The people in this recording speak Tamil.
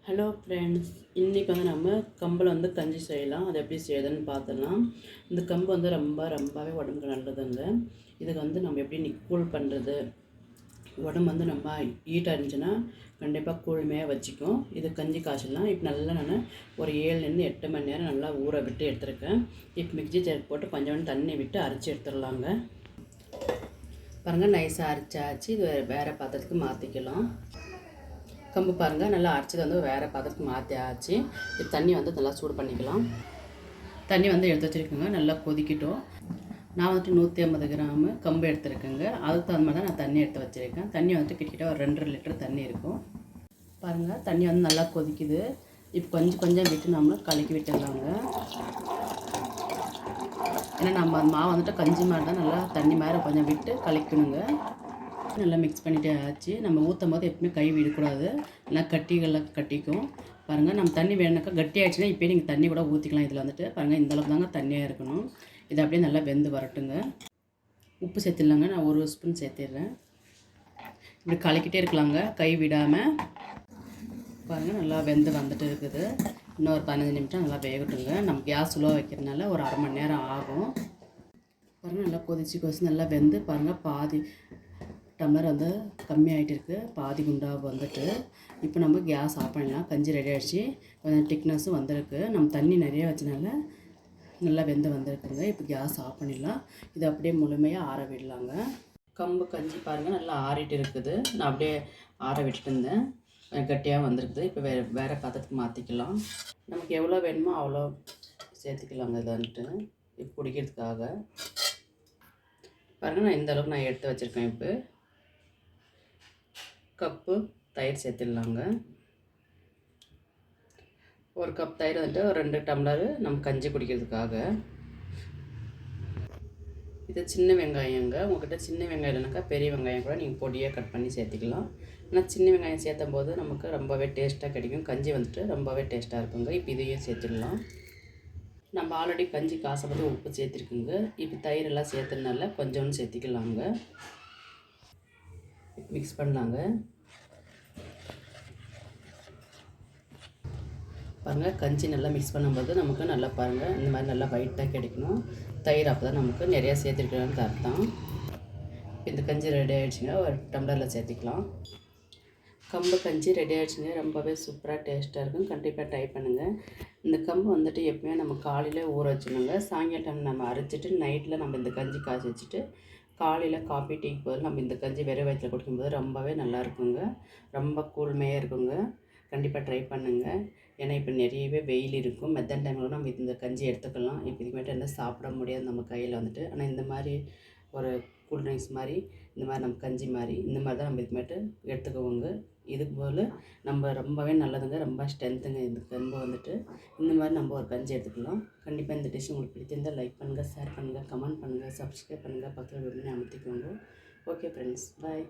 ஹலோ ஃப்ரெண்ட்ஸ், இன்றைக்கி நம்ம கம்பில் கஞ்சி செய்யலாம். அது எப்படி செய்யுதுன்னு பார்த்துடலாம். இந்த கம்பு ரொம்பவே உடம்புக்கு நல்லதுங்க. இதுக்கு நம்ம எப்படி கூல் பண்ணுறது, உடம்பு ரொம்ப ஹீட்டாக இருந்துச்சுன்னா கண்டிப்பாக கூழ்மையாக வச்சுக்கும். இது கஞ்சி காய்ச்சலாம். இப்போ நல்லா நான் ஒரு 7லேருந்து 8 மணி நேரம் நல்லா ஊற விட்டு எடுத்துருக்கேன். இப்போ மிக்ஸி ஜார் போட்டு கொஞ்சம் தண்ணி விட்டு அரைச்சி எடுத்துடலாங்க. பாருங்கள், நைஸாக அரைச்சாச்சு. இது வேறு பாத்திரத்துக்கு மாற்றிக்கலாம். கம்பு பாருங்கள், நல்லா அரைச்சது வேறு பாத்திரத்துக்கு மாற்றி ஆச்சு. இது தண்ணி நல்லா சூடு பண்ணிக்கலாம். தண்ணி எடுத்து வச்சுருக்கேங்க. நல்லா கொதிக்கட்டும். நான் 150 கிராம் கம்பு எடுத்துருக்கேங்க. அதுக்கு தகுந்த மாதிரி தான் நான் தண்ணி எடுத்து வச்சுருக்கேன். தண்ணி கிட்டத்தட்ட ஒரு 2.5 லிட்டர் தண்ணி இருக்கும். பாருங்கள், தண்ணி நல்லா கொதிக்குது. இப்போ கொஞ்சம் விட்டு நம்ம கலக்கி விட்டுடலாங்க. ஏன்னா நம்ம மாவு கஞ்சி மாதிரி தான் நல்லா தண்ணி மாதிரி கொஞ்சம் விட்டு கலக்கணுங்க. நல்லா மிக்ஸ் பண்ணிகிட்டே ஆச்சு. நம்ம ஊற்றும் போது எப்பவுமே கை விடக்கூடாது, நல்லா கட்டிகள்லாம் கட்டிக்கும். பாருங்கள், நம்ம தண்ணி வேணுனாக்கா கட்டி ஆகிடுச்சுன்னா இப்போயே நீங்கள் தண்ணி கூட ஊற்றிக்கலாம். இதில் பாருங்கள், இந்தளவுக்கு தாங்க தண்ணியாக இருக்கணும். இது அப்படியே நல்லா வெந்து வரட்டுங்க. உப்பு சேர்த்துடலாங்க. நான் 1 ஸ்பூன் சேர்த்திடுறேன். இப்படி கலக்கிட்டே இருக்கலாங்க, கை விடாமல். பாருங்கள், நல்லா வெந்து வந்துட்டு இருக்குது. இன்னும் ஒரு 15 நிமிஷம் நல்லா வேகட்டுங்க. நம்ம கேஸ் ஸ்லோ வைக்கிறதுனால ஒரு அரை மணி நேரம் ஆகும். பாருங்கள், நல்லா கொதிச்சு நல்லா வெந்து பாருங்கள், பாதி டம்ளர் கம்மியாகிட்டு இருக்குது. பாதி குண்டாக இப்போ நம்ம கேஸ் ஆஃப் பண்ணிடலாம். கஞ்சி ரெடி ஆகிடுச்சு. கொஞ்சம் திக்னஸும் வந்திருக்கு. நம்ம தண்ணி நிறைய வச்சனால நல்லா வெந்து வந்திருக்குங்க. இப்போ கேஸ் ஆஃப் பண்ணிடலாம். இதை அப்படியே முழுமையாக ஆற விடலாங்க. கம்பு கஞ்சி பாருங்கள், நல்லா ஆறிட்டு இருக்குது. நான் அப்படியே ஆற விட்டுட்டு இருந்தேன். கட்டியாக வந்திருக்குது. இப்போ வேறு பாத்திரத்துக்கு மாற்றிக்கலாம். நமக்கு எவ்வளோ வேணுமோ அவ்வளோ சேர்த்துக்கலாங்க. இதை இப்போ குடிக்கிறதுக்காக பாருங்கள், நான் இந்த அளவுக்கு நான் எடுத்து வச்சுருக்கேன். இப்போ கப்பு தயிர் சேர்த்துடலாங்க. 1 கப் தயிர் ஒரு 2 டம்ளர் நம்ம கஞ்சி குடிக்கிறதுக்காக. இது சின்ன வெங்காயங்க. உங்கள்கிட்ட சின்ன வெங்காயம் இல்லைனாக்கா பெரிய வெங்காயம் கூட நீங்கள் பொடியாக கட் பண்ணி சேர்த்துக்கலாம். ஆனால் சின்ன வெங்காயம் சேர்த்தும் போது நமக்கு ரொம்பவே டேஸ்ட்டாக கிடைக்கும். கஞ்சி ரொம்பவே டேஸ்ட்டாக இருக்குங்க. இப்போ இதையும் சேர்த்துடலாம். நம்ம ஆல்ரெடி கஞ்சி காசப்போது உப்பு சேர்த்துருக்குங்க. இப்போ தயிரெல்லாம் சேர்த்துனால கொஞ்சோன்னு சேர்த்திக்கலாங்க. மிக்ஸ் பண்ணலாங்க. பாருங்கள், கஞ்சி நல்லா மிக்ஸ் பண்ணும்போது நமக்கு நல்லா பாருங்கள், இந்த மாதிரி நல்லா ஒயிட்டாக கிடைக்கணும். தயிர் அப்போ தான் நமக்கு நிறையா சேர்த்துருக்கலான்னு அர்த்தம். இந்த கஞ்சி ரெடி ஆகிடுச்சுங்க. ஒரு டம்ளரில் சேர்த்திக்கலாம். கம்பு கஞ்சி ரெடி ஆகிடுச்சுங்க. ரொம்பவே சூப்பராக டேஸ்ட்டாக இருக்கும். கண்டிப்பாக ட்ரை பண்ணுங்கள். இந்த கம்பு எப்பவுமே நம்ம காலையில் ஊற வச்சுணுங்க. சாயங்காலம் நம்ம அரைச்சிட்டு நைட்டில் நம்ம இந்த கஞ்சி காய்ச்சி வச்சுட்டு காலையில் காஃபி டீக்கு போது நம்ம இந்த கஞ்சி வெறும் வயிற்றில் குடிக்கும்போது ரொம்பவே நல்லா இருக்குங்க. ரொம்ப கூழ்மையாக இருக்குங்க. கண்டிப்பாக ட்ரை பண்ணுங்கள். ஏன்னா இப்போ நிறையவே வெயில் இருக்கும். மெத்தன் டைமில் நம்ம இந்த கஞ்சி எடுத்துக்கலாம். இப்போ இதுமேட்டு என்ன சாப்பிட முடியாது நம்ம கையில் ஆனால் இந்த மாதிரி ஒரு கூல் ட்ரிங்க்ஸ் மாதிரி, இந்த மாதிரி நம்ம கஞ்சி மாதிரி, இந்த மாதிரி தான் நம்ம இதுமேட்டு எடுத்துக்குவோங்க. இதுக்கு போல் நம்ம ரொம்பவே நல்லதுங்க. ரொம்ப ஸ்ட்ரென்த்துங்க இந்த கம்பு இந்த மாதிரி நம்ம ஒரு கஞ்சி எடுத்துக்கலாம். கண்டிப்பாக இந்த டிஷ் உங்களுக்கு பிடிச்சிருந்தால் லைக் பண்ணுங்கள், ஷேர் பண்ணுங்கள், கமெண்ட் பண்ணுங்கள், சப்ஸ்கிரைப் பண்ணுங்கள், பக்கத்தில் விரும்பி அமுத்திக்கோங்க. ஓகே ஃப்ரெண்ட்ஸ், பாய்.